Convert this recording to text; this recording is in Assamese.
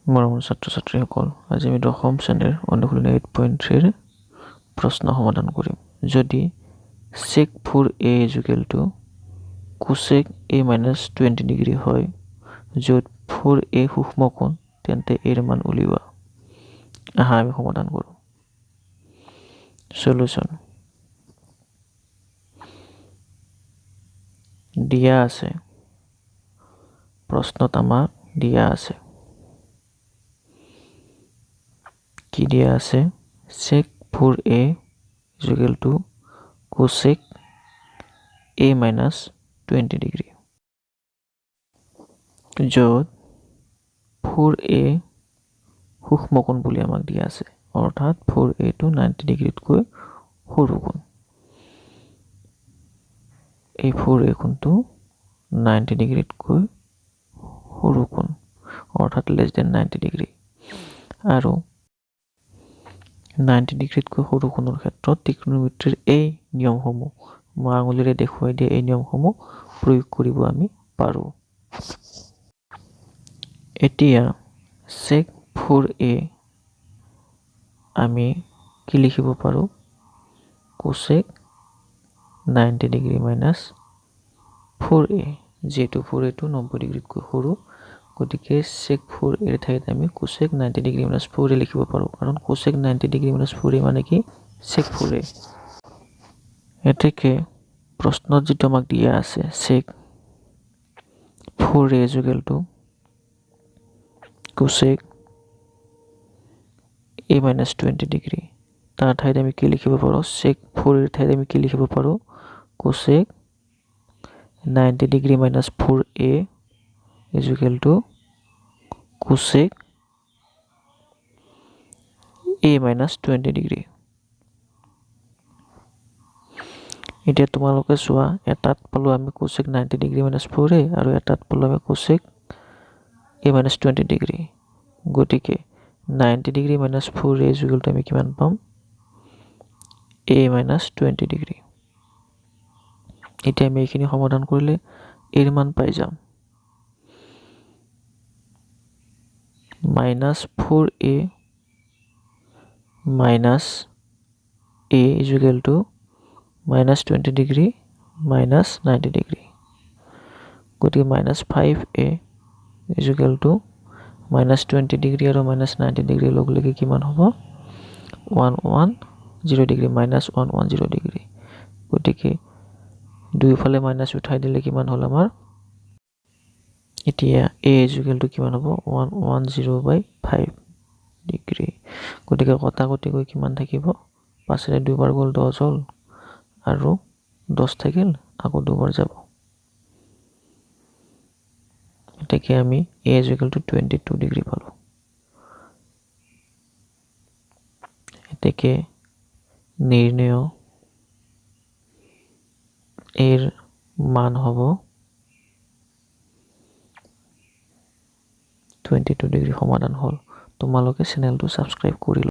মৰমৰ ছাত্ৰ-ছাত্ৰীসকল, আজি আমি 10ম শ্ৰেণীৰ অনুশীলনী 8.3 প্ৰশ্ন সমাধান কৰিম। যদি sec 4a = cosec a - 20 degree হয়, য'ত 4a সূক্ষ্ম কোণ, তেন্তে এৰ মান উলিওৱা। আহা আমি সমাধান কৰোঁ। সলিউশন দিয়া আছে, প্ৰশ্নত আমাক দিয়া আছে। কি দিয়া আছে? sec 4a = cosec a - 20 degree, য'ত 4a সূক্ষ্ম কোণ বুলি আমাক দিয়া আছে, অৰ্থাৎ 4a টো 90 ডিগ্ৰীতকৈ সৰু কোণ। এই 4a কোণটো 90 ডিগ্ৰীতকৈ সৰু কোণ, অৰ্থাৎ <90 ডিগ্ৰী। আৰু 90 ডিগ্ৰীতকৈ সৰু কোণৰ ক্ষেত্ৰত ত্ৰিকোণমিতিৰ এই নিয়মসমূহ, মই আঙুলিৰে দেখুৱাই দিয়া এই নিয়মসমূহ প্ৰয়োগ কৰিব আমি পাৰোঁ। এতিয়া sec 4a আমি কি লিখিব পাৰোঁ? cosec 90 ডিগ্ৰী - 4a, যিহেতু 4a টো 90 ডিগ্ৰীতকৈ সৰু, গতিকে sec 4a ৰ ঠাইত আমি cosec 90 ডিগ্ৰী - 4a লিখিব পাৰোঁ, কাৰণ cosec 90 ডিগ্ৰী - 4a মানে কি? sec 4a। এতেকে প্ৰশ্নত যিটো আমাক দিয়া আছে sec 4a = cosec a - 20 degree, তাৰ ঠাইত আমি কি লিখিব পাৰোঁ? sec 4a ৰ ঠাইত আমি কি লিখিব পাৰোঁ? cosec 90 degree - 4a = cosec a - 20 degree. এতিয়া তোমালোকে চোৱা, এটাত পালো আমি cosec 90 ডিগ্ৰী - 4a আৰু এটাত পালো আমি cosec a - 20 ডিগ্ৰী। গতিকে 90 ডিগ্ৰী - 4a = আমি কিমান পাম? a - 20 degree. এতিয়া আমি এইখিনি সমাধান কৰিলে এৰ মান পাই যাম। -4a - a = -20 degree - 90 degree. গতিকে -5a = -20 ডিগ্ৰী আৰু -90 ডিগ্ৰী লগ লাগি কিমান হ'ব? 110 ডিগ্ৰী, -110 ডিগ্ৰী। গতিকে দুয়োফালে মাইনাছ উঠাই দিলে কিমান হ'ল আমাৰ? এতিয়া a = কিমান হ'ব? 110/5 ডিগ্ৰী। গতিকে কটাকটি গৈ কিমান থাকিব? 5ৰে 2 বাৰ গ'ল 10 হ'ল, আৰু 10 থাকিল, আকৌ 2 বাৰ যাব। এতেকে আমি a = 22 ডিগ্ৰী পালোঁ। এতেকে নিৰ্ণয় এৰ মান হ'ব 22 ডিগ্ৰী। সমাধান হ'ল। তোমালোকে চেনেলটো ছাবস্ক্ৰাইব কৰি